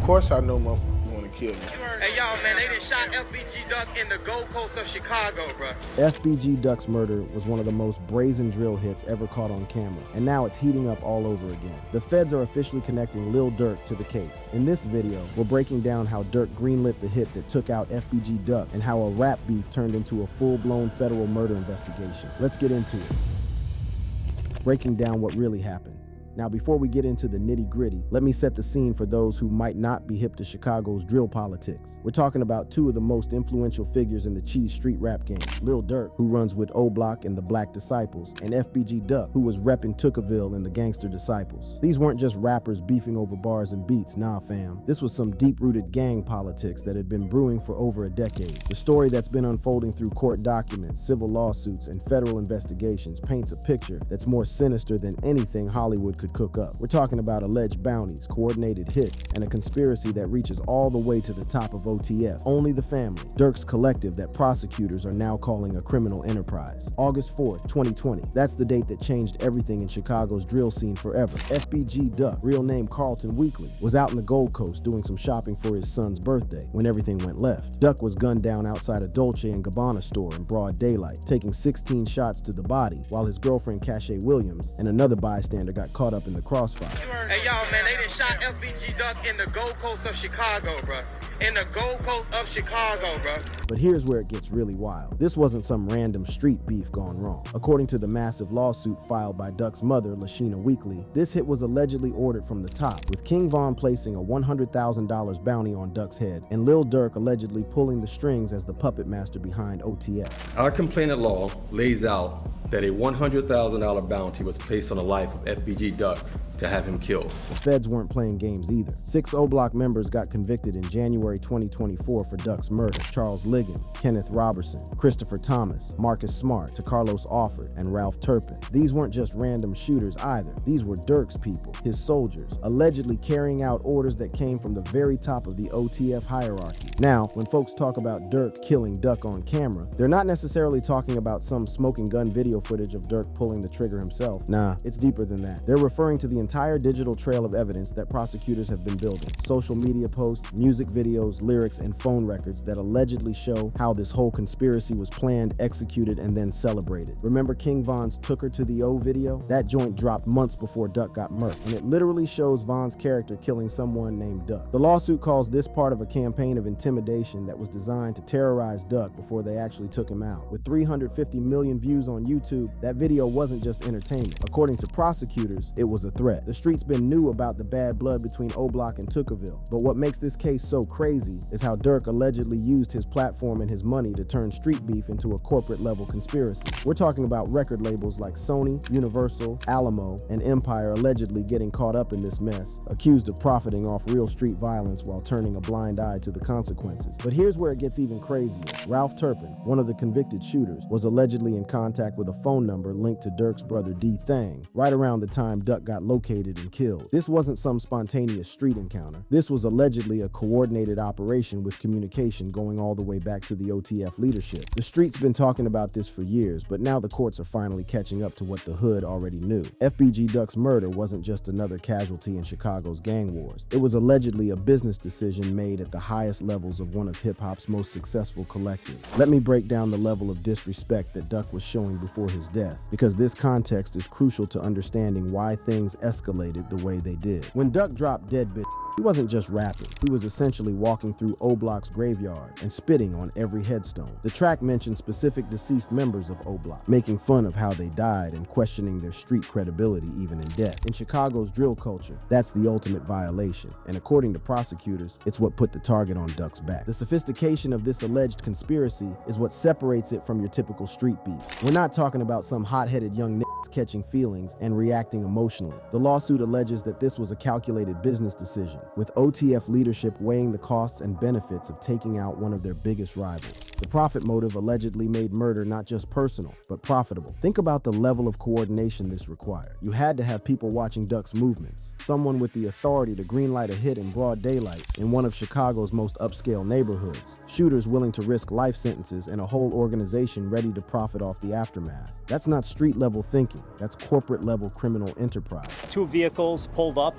course I know motherfuckers want to kill me. Hey, y'all, man, they done shot FBG Duck in the Gold Coast of Chicago, bro. FBG Duck's murder was one of the most brazen drill hits ever caught on camera, and now it's heating up all over again. The feds are officially connecting Lil Durk to the case. In this video, we're breaking down how Durk greenlit the hit that took out FBG Duck and how a rap beef turned into a full-blown federal murder investigation. Let's get into it. Breaking down what really happened. Now, before we get into the nitty-gritty, let me set the scene for those who might not be hip to Chicago's drill politics. We're talking about two of the most influential figures in the cheese street rap game, Lil Durk, who runs with O Block and the Black Disciples, and FBG Duck, who was repping Tookaville and the Gangster Disciples. These weren't just rappers beefing over bars and beats, nah fam. This was some deep-rooted gang politics that had been brewing for over a decade. The story that's been unfolding through court documents, civil lawsuits, and federal investigations paints a picture that's more sinister than anything Hollywood could cook up. We're talking about alleged bounties, coordinated hits, and a conspiracy that reaches all the way to the top of OTF. Only the Family, Durk's collective that prosecutors are now calling a criminal enterprise. August 4th, 2020. That's the date that changed everything in Chicago's drill scene forever. FBG Duck, real name Carlton Weekly, was out in the Gold Coast doing some shopping for his son's birthday when everything went left. Duck was gunned down outside a Dolce & Gabbana store in broad daylight, taking 16 shots to the body, while his girlfriend Cache Williams and another bystander got caught up in the crossfire. Hey, y'all, man, they done shot FBG Duck in the Gold Coast of Chicago, bro. In the Gold Coast of Chicago, bro. But here's where it gets really wild. This wasn't some random street beef gone wrong. According to the massive lawsuit filed by Duck's mother, Lashina Weekly, this hit was allegedly ordered from the top, with King Von placing a $100,000 bounty on Duck's head, and Lil Durk allegedly pulling the strings as the puppet master behind OTF. Our complainant law lays out that a $100,000 bounty was placed on the life of FBG Duck to have him killed. The feds weren't playing games either. 6 O Block members got convicted in January 2024 for Duck's murder. Charles Liggins, Kenneth Robertson, Christopher Thomas, Marcus Smart, Carlos Offord, and Ralph Turpin. These weren't just random shooters either. These were Durk's people, his soldiers, allegedly carrying out orders that came from the very top of the OTF hierarchy. Now, when folks talk about Durk killing Duck on camera, they're not necessarily talking about some smoking gun video footage of Durk pulling the trigger himself. Nah, it's deeper than that. They're referring to the entire digital trail of evidence that prosecutors have been building. Social media posts, music videos, lyrics, and phone records that allegedly show how this whole conspiracy was planned, executed, and then celebrated. Remember King Von's Took Her to the O video? That joint dropped months before Duck got murked, and it literally shows Von's character killing someone named Duck. The lawsuit calls this part of a campaign of intimidation that was designed to terrorize Duck before they actually took him out. With 350 million views on YouTube, that video wasn't just entertainment. According to prosecutors, it was a threat. The streets been new about the bad blood between O Block and Tookaville, but what makes this case so crazy is how Durk allegedly used his platform and his money to turn street beef into a corporate level conspiracy. We're talking about record labels like Sony, Universal, Alamo, and Empire allegedly getting caught up in this mess, accused of profiting off real street violence while turning a blind eye to the consequences. But here's where it gets even crazier. Ralph Turpin, one of the convicted shooters, was allegedly in contact with a phone number linked to Durk's brother D Thang, right around the time Duck got located and killed. This wasn't some spontaneous street encounter. This was allegedly a coordinated operation with communication going all the way back to the OTF leadership. The street's been talking about this for years, but now the courts are finally catching up to what the hood already knew. FBG Duck's murder wasn't just another casualty in Chicago's gang wars. It was allegedly a business decision made at the highest levels of one of hip-hop's most successful collectives. Let me break down the level of disrespect that Duck was showing before his death, because this context is crucial to understanding why things escalated the way they did. When Duck dropped Dead Bitch, he wasn't just rapping. He was essentially walking through O Block's graveyard and spitting on every headstone. The track mentioned specific deceased members of O Block, making fun of how they died and questioning their street credibility even in death. In Chicago's drill culture, that's the ultimate violation, and according to prosecutors, it's what put the target on Duck's back. The sophistication of this alleged conspiracy is what separates it from your typical street beef. We're not talking about some hot-headed young niggas catching feelings and reacting emotionally. The lawsuit alleges that this was a calculated business decision, with OTF leadership weighing the costs and benefits of taking out one of their biggest rivals. The profit motive allegedly made murder not just personal, but profitable. Think about the level of coordination this required. You had to have people watching Duck's movements, someone with the authority to greenlight a hit in broad daylight in one of Chicago's most upscale neighborhoods, shooters willing to risk life sentences, and a whole organization ready to profit off the aftermath. That's not street-level thinking, that's corporate-level criminal enterprise. 2 vehicles pulled up,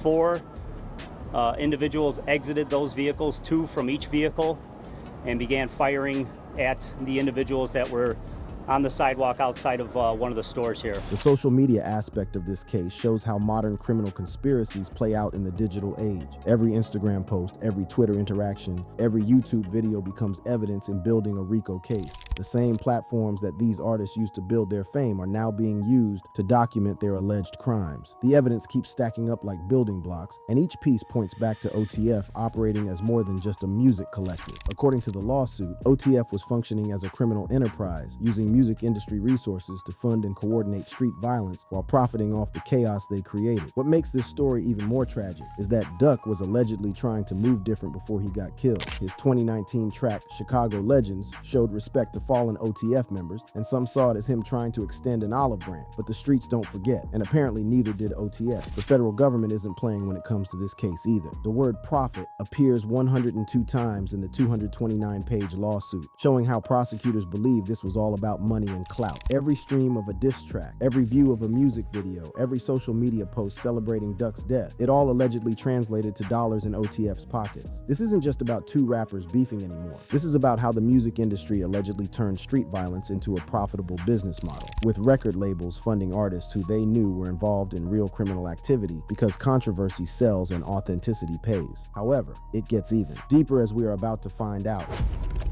4 Individuals exited those vehicles, 2 from each vehicle, and began firing at the individuals that were on the sidewalk outside of one of the stores here. The social media aspect of this case shows how modern criminal conspiracies play out in the digital age. Every Instagram post, every Twitter interaction, every YouTube video becomes evidence in building a RICO case. The same platforms that these artists used to build their fame are now being used to document their alleged crimes. The evidence keeps stacking up like building blocks, and each piece points back to OTF operating as more than just a music collective. According to the lawsuit, OTF was functioning as a criminal enterprise, using music industry resources to fund and coordinate street violence while profiting off the chaos they created. What makes this story even more tragic is that Duck was allegedly trying to move different before he got killed. His 2019 track, Chicago Legends, showed respect to fallen OTF members, and some saw it as him trying to extend an olive branch. But the streets don't forget, and apparently neither did OTF. The federal government isn't playing when it comes to this case either. The word profit appears 102 times in the 229-page lawsuit, showing how prosecutors believe this was all about money and clout. Every stream of a diss track, every view of a music video, every social media post celebrating Duck's death, it all allegedly translated to dollars in OTF's pockets. This isn't just about 2 rappers beefing anymore. This is about how the music industry allegedly turned street violence into a profitable business model, with record labels funding artists who they knew were involved in real criminal activity because controversy sells and authenticity pays. However, it gets even deeper, as we are about to find out,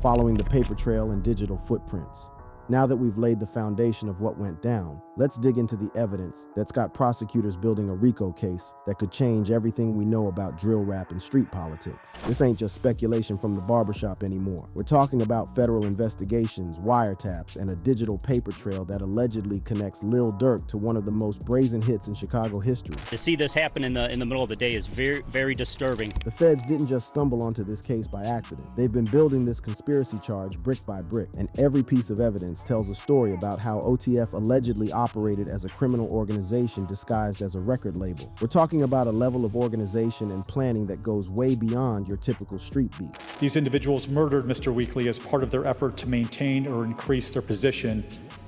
following the paper trail and digital footprints. Now that we've laid the foundation of what went down, let's dig into the evidence that's got prosecutors building a RICO case that could change everything we know about drill rap and street politics. This ain't just speculation from the barbershop anymore. We're talking about federal investigations, wiretaps, and a digital paper trail that allegedly connects Lil Durk to one of the most brazen hits in Chicago history. To see this happen in the middle of the day is very, very disturbing. The feds didn't just stumble onto this case by accident. They've been building this conspiracy charge brick by brick, and every piece of evidence tells a story about how OTF allegedly operated as a criminal organization disguised as a record label. We're talking about a level of organization and planning that goes way beyond your typical street beat. These individuals murdered Mr. Weekly as part of their effort to maintain or increase their position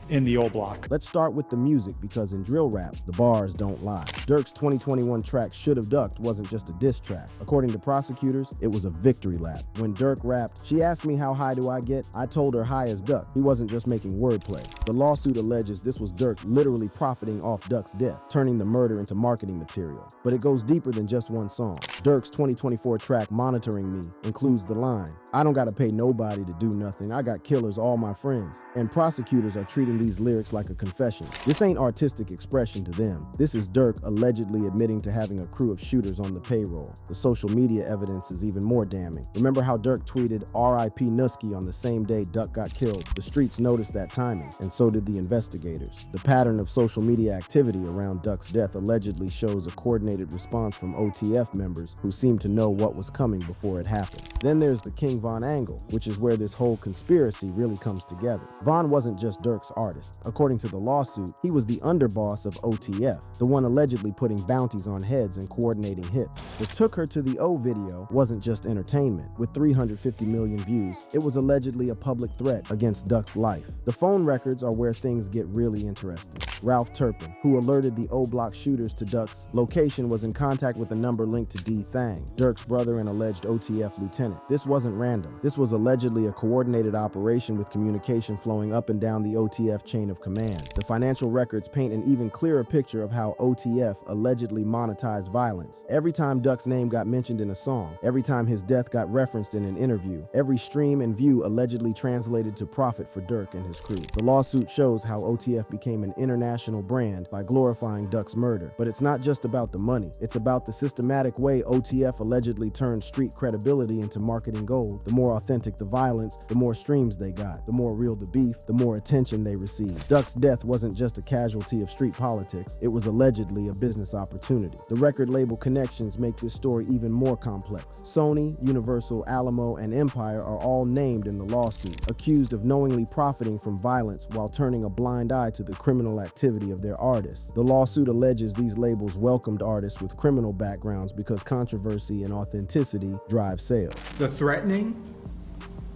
in the O Block. Let's start with the music, because in drill rap, the bars don't lie. Durk's 2021 track Should've Ducked wasn't just a diss track. According to prosecutors, it was a victory lap. When Durk rapped, "She asked me how high do I get? I told her high as Duck." He wasn't just making wordplay. The lawsuit alleges this was Durk literally profiting off Duck's death, turning the murder into marketing material. But it goes deeper than just one song. Durk's 2024 track Monitoring Me includes the line, "I don't gotta pay nobody to do nothing. I got killers, all my friends." And prosecutors are treating these lyrics like a confession. This ain't artistic expression to them. This is Durk allegedly admitting to having a crew of shooters on the payroll. The social media evidence is even more damning. Remember how Durk tweeted "R.I.P. Nusky" on the same day Duck got killed? The streets noticed that timing, and so did the investigators. The pattern of social media activity around Duck's death allegedly shows a coordinated response from OTF members who seemed to know what was coming before it happened. Then there's the King Von angle, which is where this whole conspiracy really comes together. Von wasn't just Durk's artist. According to the lawsuit, he was the underboss of OTF, the one allegedly putting bounties on heads and coordinating hits. What took her to the O video wasn't just entertainment. With 350 million views, it was allegedly a public threat against Duck's life. The phone records are where things get really interesting. Ralph Turpin, who alerted the O Block shooters to Duck's location, was in contact with a number linked to D. Thang, Durk's brother and alleged OTF lieutenant. This wasn't random. This was allegedly a coordinated operation with communication flowing up and down the OTF chain of command. The financial records paint an even clearer picture of how OTF allegedly monetized violence. Every time Duck's name got mentioned in a song, every time his death got referenced in an interview, every stream and view allegedly translated to profit for Durk and his crew. The lawsuit shows how OTF became an international brand by glorifying Duck's murder. But it's not just about the money. It's about the systematic way OTF allegedly turned street credibility into marketing gold. The more authentic the violence, the more streams they got. The more real the beef, the more attention they received. Duck's death wasn't just a casualty of street politics. It was allegedly a business opportunity. The record label connections make this story even more complex. Sony, Universal, Alamo, and Empire are all named in the lawsuit, accused of knowingly profiting from violence while turning a blind eye to the criminal activity of their artists. The lawsuit alleges these labels welcomed artists with criminal backgrounds because controversy and authenticity drive sales. The threatening,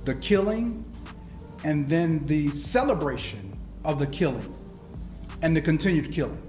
the killing, and then the celebration of the killing and the continued killing.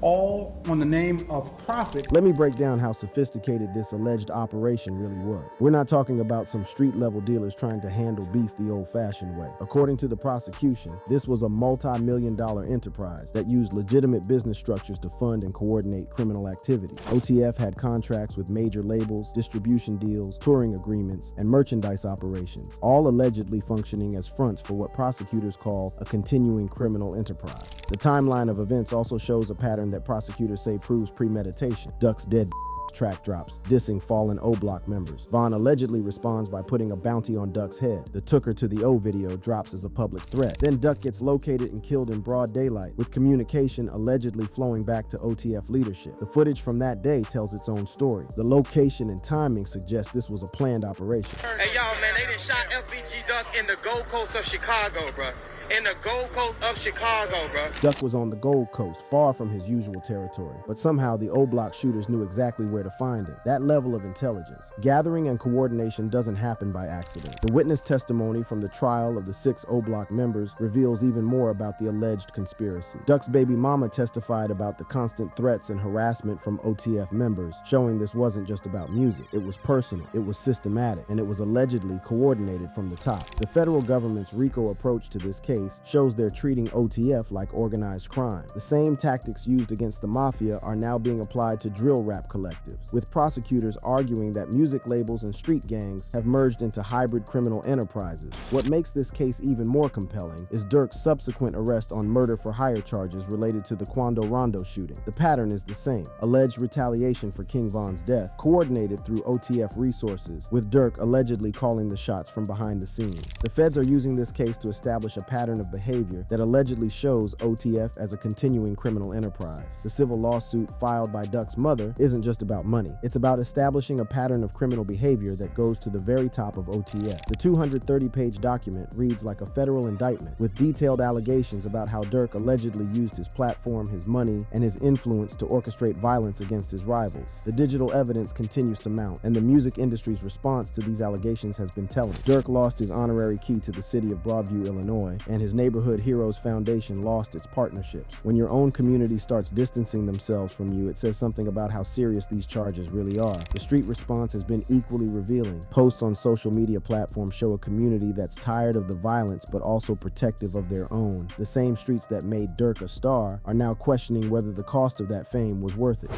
all on the name of profit. Let me break down how sophisticated this alleged operation really was. We're not talking about some street-level dealers trying to handle beef the old-fashioned way. According to the prosecution, this was a multi-million-dollar enterprise that used legitimate business structures to fund and coordinate criminal activity. OTF had contracts with major labels, distribution deals, touring agreements, and merchandise operations, all allegedly functioning as fronts for what prosecutors call a continuing criminal enterprise. The timeline of events also shows a pattern that prosecutors say proves premeditation. Duck's dead track drops, dissing fallen O Block members. Vaughn allegedly responds by putting a bounty on Duck's head. The Took Her to the O video drops as a public threat. Then Duck gets located and killed in broad daylight, with communication allegedly flowing back to OTF leadership. The footage from that day tells its own story. The location and timing suggest this was a planned operation. Hey, y'all, man, they done shot FBG Duck in the Gold Coast of Chicago, bro. In the Gold Coast of Chicago, bro. Duck was on the Gold Coast, far from his usual territory, but somehow the O Block shooters knew exactly where to find him. That level of intelligence, gathering and coordination doesn't happen by accident. The witness testimony from the trial of the 6 O Block members reveals even more about the alleged conspiracy. Duck's baby mama testified about the constant threats and harassment from OTF members, showing this wasn't just about music. It was personal, it was systematic, and it was allegedly coordinated from the top. The federal government's RICO approach to this case shows they're treating OTF like organized crime. The same tactics used against the mafia are now being applied to drill rap collectives, with prosecutors arguing that music labels and street gangs have merged into hybrid criminal enterprises. What makes this case even more compelling is Durk's subsequent arrest on murder-for-hire charges related to the Quando Rondo shooting. The pattern is the same: alleged retaliation for King Von's death, coordinated through OTF resources, with Durk allegedly calling the shots from behind the scenes. The feds are using this case to establish a pattern of behavior that allegedly shows OTF as a continuing criminal enterprise. The civil lawsuit filed by Duck's mother isn't just about money. It's about establishing a pattern of criminal behavior that goes to the very top of OTF. The 230-page document reads like a federal indictment, with detailed allegations about how Durk allegedly used his platform, his money, and his influence to orchestrate violence against his rivals. The digital evidence continues to mount, and the music industry's response to these allegations has been telling. Durk lost his honorary key to the city of Broadview, Illinois, and his Neighborhood Heroes Foundation lost its partnerships. When your own community starts distancing themselves from you, it says something about how serious these charges really are. The street response has been equally revealing. Posts on social media platforms show a community that's tired of the violence but also protective of their own. The same streets that made Durk a star are now questioning whether the cost of that fame was worth it.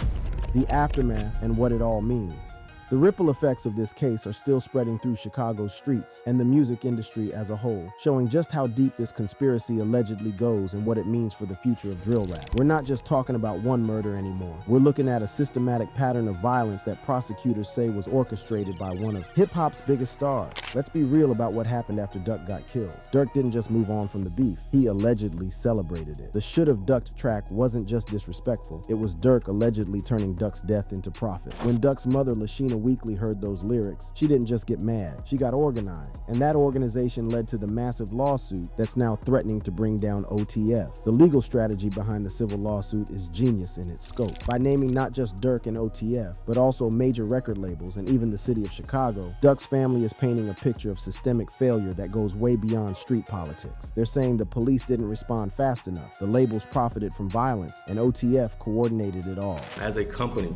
The aftermath and what it all means. The ripple effects of this case are still spreading through Chicago's streets and the music industry as a whole, showing just how deep this conspiracy allegedly goes and what it means for the future of drill rap. We're not just talking about one murder anymore. We're looking at a systematic pattern of violence that prosecutors say was orchestrated by one of hip-hop's biggest stars. Let's be real about what happened after Duck got killed. Durk didn't just move on from the beef. He allegedly celebrated it. The Should've Ducked track wasn't just disrespectful. It was Durk allegedly turning Duck's death into profit. When Duck's mother, Lashina Weekly, heard those lyrics, she didn't just get mad, she got organized. And that organization led to the massive lawsuit that's now threatening to bring down OTF. The legal strategy behind the civil lawsuit is genius in its scope. By naming not just Durk and OTF, but also major record labels and even the city of Chicago, Duck's family is painting a picture of systemic failure that goes way beyond street politics. They're saying the police didn't respond fast enough, the labels profited from violence, and OTF coordinated it all. As a company,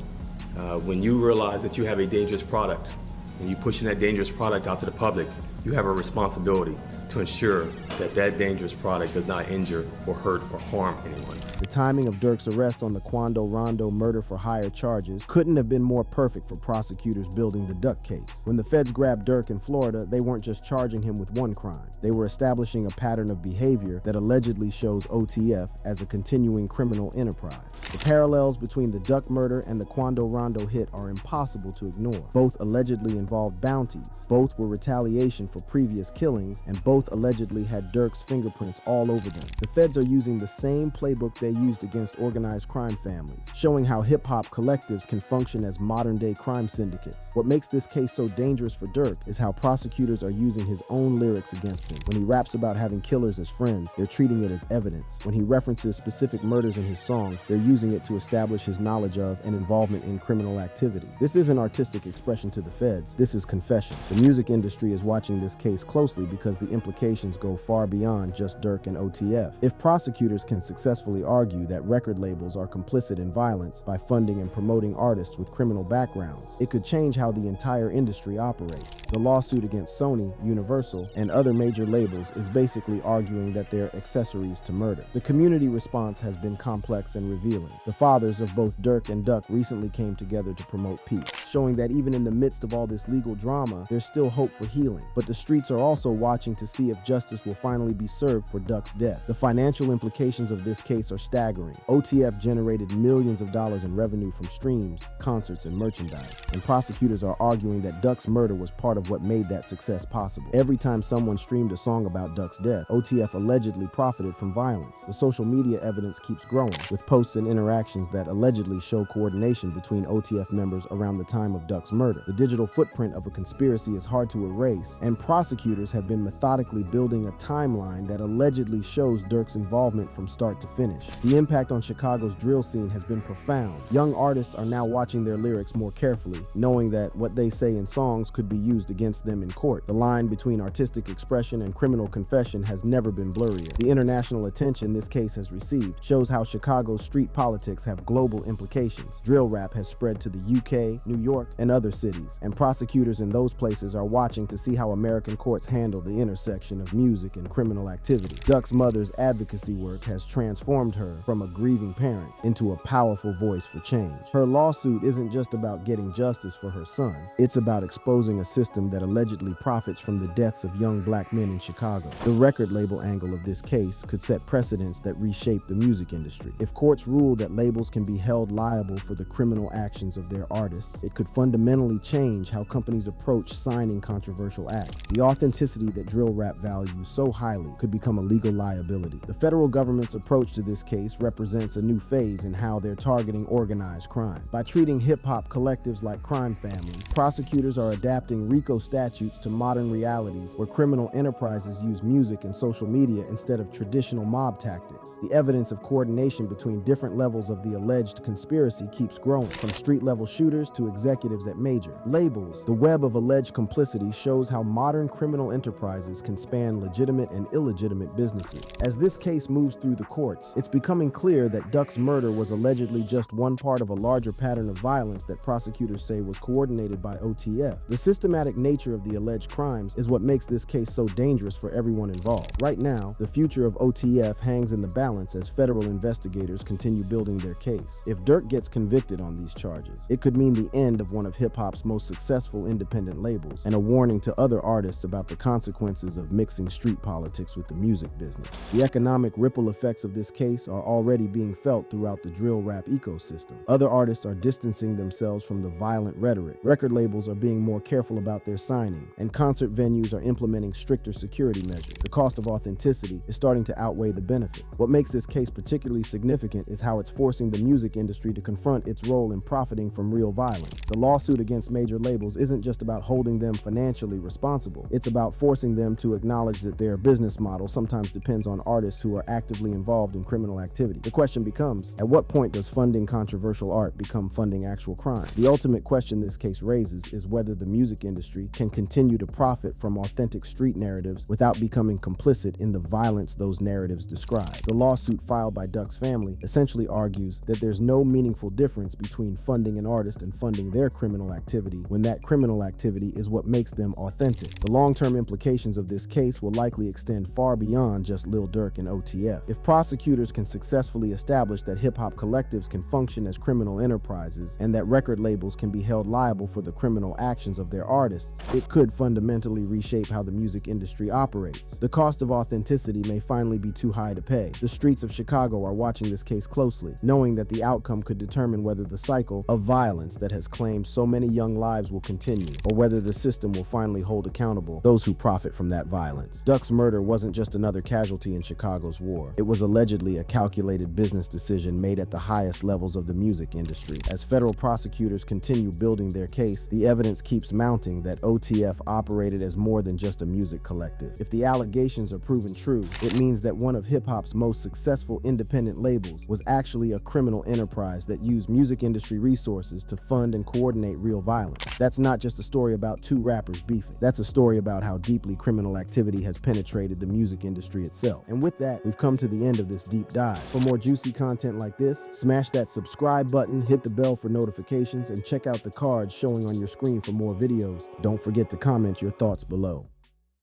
when you realize that you have a dangerous product and you pushing that dangerous product out to the public, you have a responsibility to ensure that that dangerous product does not injure or hurt or harm anyone. The timing of Durk's arrest on the Quando Rondo murder-for-hire charges couldn't have been more perfect for prosecutors building the Duck case. When the feds grabbed Durk in Florida, they weren't just charging him with one crime. They were establishing a pattern of behavior that allegedly shows OTF as a continuing criminal enterprise. The parallels between the Duck murder and the Quando Rondo hit are impossible to ignore. Both allegedly involved bounties, both were retaliation for previous killings, and both allegedly had Durk's fingerprints all over them. The feds are using the same playbook they used against organized crime families, showing how hip-hop collectives can function as modern-day crime syndicates. What makes this case so dangerous for Durk is how prosecutors are using his own lyrics against him. When he raps about having killers as friends, they're treating it as evidence. When he references specific murders in his songs, they're using it to establish his knowledge of and involvement in criminal activity. This isn't artistic expression to the feds, this is confession. The music industry is watching this case closely because the implications go far beyond just Durk and OTF. If prosecutors can successfully argue that record labels are complicit in violence by funding and promoting artists with criminal backgrounds, it could change how the entire industry operates. The lawsuit against Sony, Universal, and other major labels is basically arguing that they're accessories to murder. The community response has been complex and revealing. The fathers of both Durk and Duck recently came together to promote peace, showing that even in the midst of all this legal drama, there's still hope for healing. But the streets are also watching to see if justice will finally be served for Duck's death. The financial implications of this case are staggering. OTF generated millions of dollars in revenue from streams, concerts, and merchandise, and prosecutors are arguing that Duck's murder was part of what made that success possible. Every time someone streamed a song about Duck's death, OTF allegedly profited from violence. The social media evidence keeps growing, with posts and interactions that allegedly show coordination between OTF members around the time of Duck's murder. The digital footprint of a conspiracy is hard to erase, and prosecutors have been methodically building a timeline that allegedly shows Durk's involvement from start to finish. The impact on Chicago's drill scene has been profound. Young artists are now watching their lyrics more carefully, knowing that what they say in songs could be used against them in court. The line between artistic expression and criminal confession has never been blurrier. The international attention this case has received shows how Chicago's street politics have global implications. Drill rap has spread to the UK, New York, and other cities, and prosecutors in those places are watching to see how American courts handle the intersection of music and criminal activity. Duck's mother's advocacy work has transformed her from a grieving parent into a powerful voice for change. Her lawsuit isn't just about getting justice for her son, it's about exposing a system that allegedly profits from the deaths of young black men in Chicago. The record label angle of this case could set precedents that reshape the music industry. If courts rule that labels can be held liable for the criminal actions of their artists, it could fundamentally change how companies approach signing controversial acts. The authenticity that drill rap values so highly could become a legal liability. The federal government's approach to this case represents a new phase in how they're targeting organized crime. By treating hip-hop collectives like crime families, prosecutors are adapting RICO statutes to modern realities where criminal enterprises use music and social media instead of traditional mob tactics. The evidence of coordination between different levels of the alleged conspiracy keeps growing, from street-level shooters to executives at major labels. The web of alleged complicity shows how modern criminal enterprises can span legitimate and illegitimate businesses. As this case moves through the courts, it's becoming clear that Duck's murder was allegedly just one part of a larger pattern of violence that prosecutors say was coordinated by OTF. The systematic nature of the alleged crimes is what makes this case so dangerous for everyone involved. Right now, the future of OTF hangs in the balance as federal investigators continue building their case. If Durk gets convicted on these charges, it could mean the end of one of hip-hop's most successful independent labels and a warning to other artists about the consequences of mixing street politics with the music business. The economic ripple effects of this case are already being felt throughout the drill rap ecosystem. Other artists are distancing themselves from the violent rhetoric. Record labels are being more careful about their signing, and concert venues are implementing stricter security measures. The cost of authenticity is starting to outweigh the benefits. What makes this case particularly significant is how it's forcing the music industry to confront its role in profiting from real violence. The lawsuit against major labels isn't just about holding them financially responsible. It's about forcing them to acknowledge that their business model sometimes depends on artists who are actively involved in criminal activity. The question becomes, at what point does funding controversial art become funding actual crime? The ultimate question this case raises is whether the music industry can continue to profit from authentic street narratives without becoming complicit in the violence those narratives describe. The lawsuit filed by Duck's family essentially argues that there's no meaningful difference between funding an artist and funding their criminal activity when that criminal activity is what makes them authentic. The long-term implications of this case will likely extend far beyond just Lil Durk and OTF. If prosecutors can successfully establish that hip-hop collectives can function as criminal enterprises and that record labels can be held liable for the criminal actions of their artists, it could fundamentally reshape how the music industry operates. The cost of authenticity may finally be too high to pay. The streets of Chicago are watching this case closely, knowing that the outcome could determine whether the cycle of violence that has claimed so many young lives will continue, or whether the system will finally hold accountable those who profit from that violence. Duck's murder wasn't just another casualty in Chicago's war. It was allegedly a calculated business decision made at the highest levels of the music industry. As federal prosecutors continue building their case, the evidence keeps mounting that OTF operated as more than just a music collective. If the allegations are proven true, it means that one of hip-hop's most successful independent labels was actually a criminal enterprise that used music industry resources to fund and coordinate real violence. That's not just a story about two rappers beefing. That's a story about how deeply criminal criminal activity has penetrated the music industry itself. And with that, we've come to the end of this deep dive. For more juicy content like this, smash that subscribe button, hit the bell for notifications, and check out the cards showing on your screen for more videos. Don't forget to comment your thoughts below.